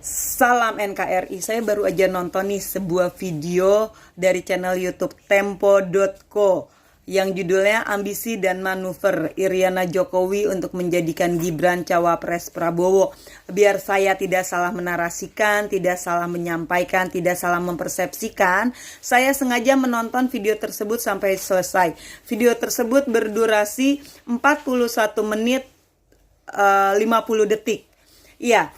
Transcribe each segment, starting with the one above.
Salam NKRI, saya baru aja nonton nih sebuah video dari channel YouTube Tempo.co yang judulnya Ambisi dan Manuver Iriana Jokowi untuk menjadikan Gibran Cawapres Prabowo. Biar saya tidak salah menarasikan, tidak salah menyampaikan, tidak salah mempersepsikan, saya sengaja menonton video tersebut sampai selesai. Video tersebut berdurasi 41 menit 50 detik. Iya.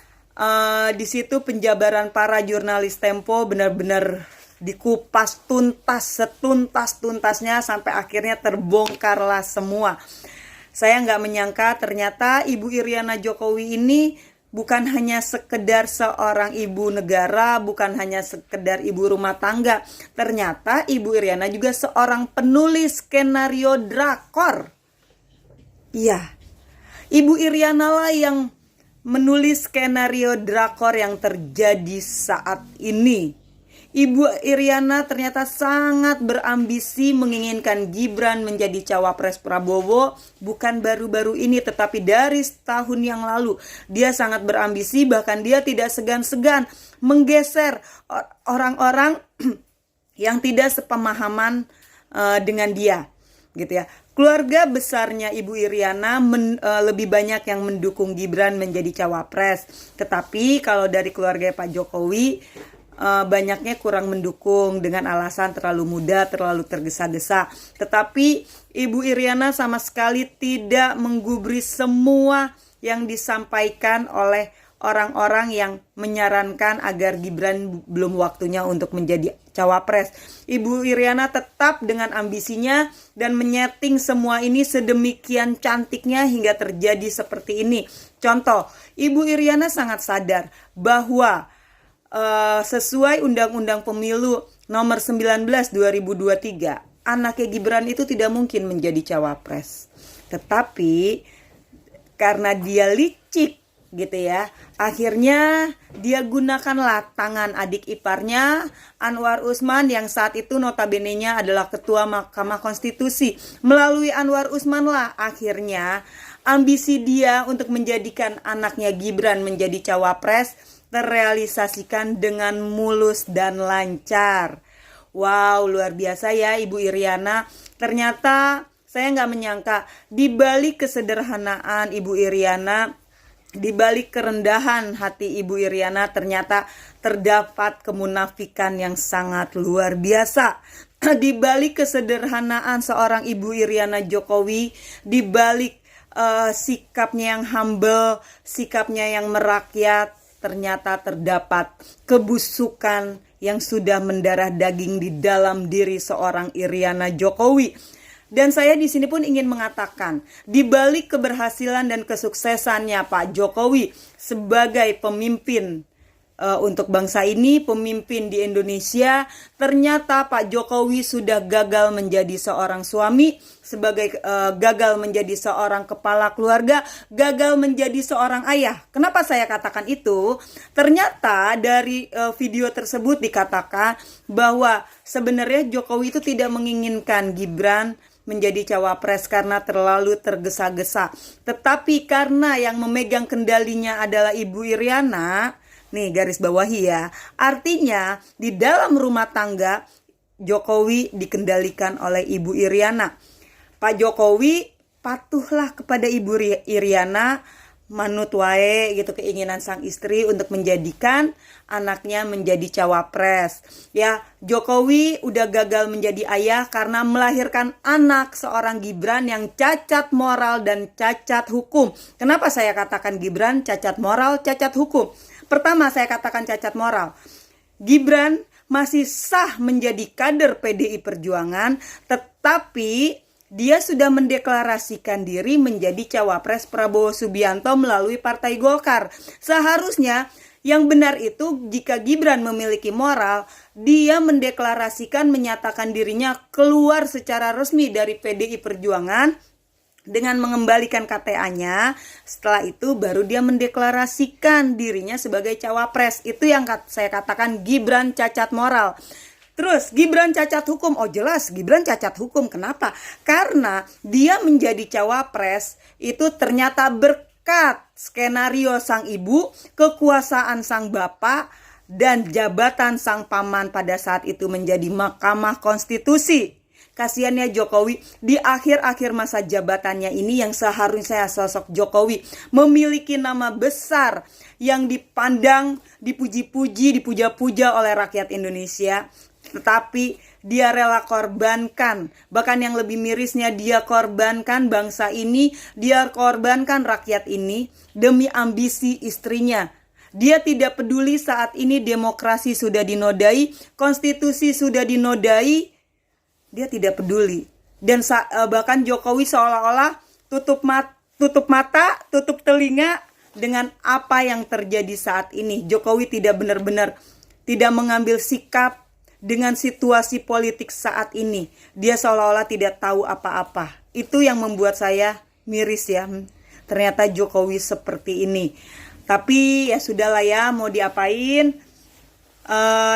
Di situ penjabaran para jurnalis Tempo benar-benar dikupas tuntas, setuntas-tuntasnya sampai akhirnya terbongkarlah semua. Saya nggak menyangka ternyata Ibu Iriana Jokowi ini bukan hanya sekedar seorang ibu negara, bukan hanya sekedar ibu rumah tangga. Ternyata Ibu Iriana juga seorang penulis skenario drakor. Iya, Ibu Iriana lah yang menulis skenario drakor yang terjadi saat ini. Ibu Iriana ternyata sangat berambisi menginginkan Gibran menjadi cawapres Prabowo, bukan baru-baru ini tetapi dari setahun yang lalu. Dia sangat berambisi, bahkan dia tidak segan-segan menggeser orang-orang yang tidak sepemahaman dengan dia, gitu ya. Keluarga besarnya Ibu Iriana lebih banyak yang mendukung Gibran menjadi cawapres. Tetapi kalau dari keluarga Pak Jokowi, banyaknya kurang mendukung dengan alasan terlalu muda, terlalu tergesa-gesa. Tetapi Ibu Iriana sama sekali tidak menggubris semua yang disampaikan oleh orang-orang yang menyarankan agar Gibran belum waktunya untuk menjadi cawapres. Ibu Iriana tetap dengan ambisinya dan menyeting semua ini sedemikian cantiknya hingga terjadi seperti ini. Contoh, Ibu Iriana sangat sadar bahwa sesuai Undang-Undang Pemilu nomor 19 2023, anaknya Gibran itu tidak mungkin menjadi cawapres. Tetapi karena dia licik gitu ya, akhirnya dia gunakanlah tangan adik iparnya Anwar Usman yang saat itu notabene-nya adalah ketua Mahkamah Konstitusi. Melalui Anwar Usman lah akhirnya ambisi dia untuk menjadikan anaknya Gibran menjadi cawapres terrealisasikan dengan mulus dan lancar. Wow, luar biasa ya Ibu Iriana. Ternyata saya nggak menyangka di balik kesederhanaan Ibu Iriana, di balik kerendahan hati Ibu Iriana ternyata terdapat kemunafikan yang sangat luar biasa. Di balik kesederhanaan seorang Ibu Iriana Jokowi, di balik sikapnya yang humble, sikapnya yang merakyat, ternyata terdapat kebusukan yang sudah mendarah daging di dalam diri seorang Iriana Jokowi. Dan saya di sini pun ingin mengatakan, di balik keberhasilan dan kesuksesannya Pak Jokowi sebagai pemimpin untuk bangsa ini, pemimpin di Indonesia, ternyata Pak Jokowi sudah gagal menjadi seorang suami, gagal menjadi seorang kepala keluarga, gagal menjadi seorang ayah. Kenapa saya katakan itu? Ternyata dari video tersebut dikatakan bahwa sebenarnya Jokowi itu tidak menginginkan Gibran menjadi cawapres karena terlalu tergesa-gesa. Tetapi karena yang memegang kendalinya adalah Ibu Iriana, nih garis bawahi ya, artinya di dalam rumah tangga Jokowi dikendalikan oleh Ibu Iriana. Pak Jokowi patuhlah kepada Ibu Iriana, manut wae gitu keinginan sang istri untuk menjadikan anaknya menjadi cawapres. Ya, Jokowi udah gagal menjadi ayah karena melahirkan anak seorang Gibran yang cacat moral dan cacat hukum. Kenapa saya katakan Gibran cacat moral, cacat hukum? Pertama, saya katakan cacat moral. Gibran masih sah menjadi kader PDI Perjuangan, tetapi dia sudah mendeklarasikan diri menjadi cawapres Prabowo Subianto melalui Partai Golkar. Seharusnya yang benar itu jika Gibran memiliki moral, dia mendeklarasikan menyatakan dirinya keluar secara resmi dari PDI Perjuangan dengan mengembalikan KTA-nya. Setelah itu baru dia mendeklarasikan dirinya sebagai cawapres. Itu yang saya katakan Gibran cacat moral. Terus Gibran cacat hukum, oh jelas Gibran cacat hukum. Kenapa? Karena dia menjadi cawapres itu ternyata berkat skenario sang ibu, kekuasaan sang bapak, dan jabatan sang paman pada saat itu menjadi Mahkamah Konstitusi. Kasiannya Jokowi di akhir-akhir masa jabatannya ini, yang seharusnya sosok Jokowi memiliki nama besar yang dipandang, dipuji-puji, dipuja-puja oleh rakyat Indonesia, tetapi dia rela korbankan. Bahkan yang lebih mirisnya, dia korbankan bangsa ini, dia korbankan rakyat ini demi ambisi istrinya. Dia tidak peduli saat ini demokrasi sudah dinodai, konstitusi sudah dinodai. Dia tidak peduli. Dan bahkan Jokowi seolah-olah tutup mata, tutup telinga dengan apa yang terjadi saat ini. Jokowi tidak benar-benar tidak mengambil sikap dengan situasi politik saat ini. Dia seolah-olah tidak tahu apa-apa. Itu yang membuat saya miris ya. Ternyata Jokowi seperti ini. Tapi ya sudahlah ya, mau diapain?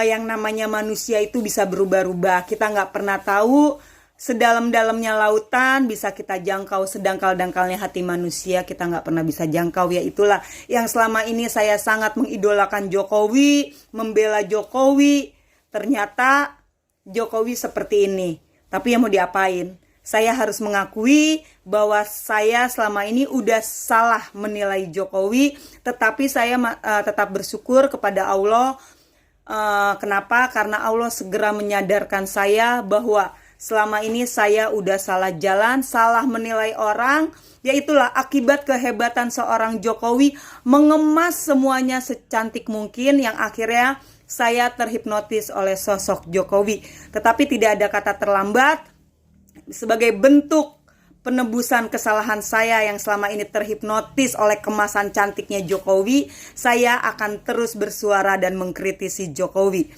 Yang namanya manusia itu bisa berubah-ubah. Kita nggak pernah tahu sedalam-dalamnya lautan bisa kita jangkau, sedangkal-dangkalnya hati manusia kita nggak pernah bisa jangkau. Ya itulah yang selama ini saya sangat mengidolakan Jokowi, membela Jokowi. Ternyata Jokowi seperti ini. Tapi yang mau diapain? Saya harus mengakui bahwa saya selama ini udah salah menilai Jokowi. Tetapi saya tetap bersyukur kepada Allah. Kenapa? Karena Allah segera menyadarkan saya bahwa selama ini saya udah salah jalan, salah menilai orang. Yaitulah akibat kehebatan seorang Jokowi mengemas semuanya secantik mungkin, yang akhirnya saya terhipnotis oleh sosok Jokowi. Tetapi tidak ada kata terlambat. Sebagai bentuk penebusan kesalahan saya yang selama ini terhipnotis oleh kemasan cantiknya Jokowi, saya akan terus bersuara dan mengkritisi Jokowi.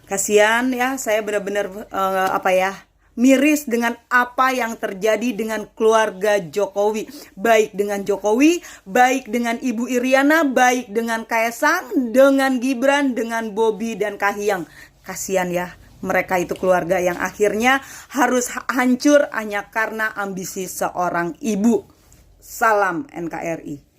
Kasihan ya, saya benar-benar miris dengan apa yang terjadi dengan keluarga Jokowi. Baik dengan Jokowi, baik dengan Ibu Iriana, baik dengan Kaesang, dengan Gibran, dengan Bobi dan Kahiyang. Kasihan ya, mereka itu keluarga yang akhirnya harus hancur hanya karena ambisi seorang ibu. Salam NKRI.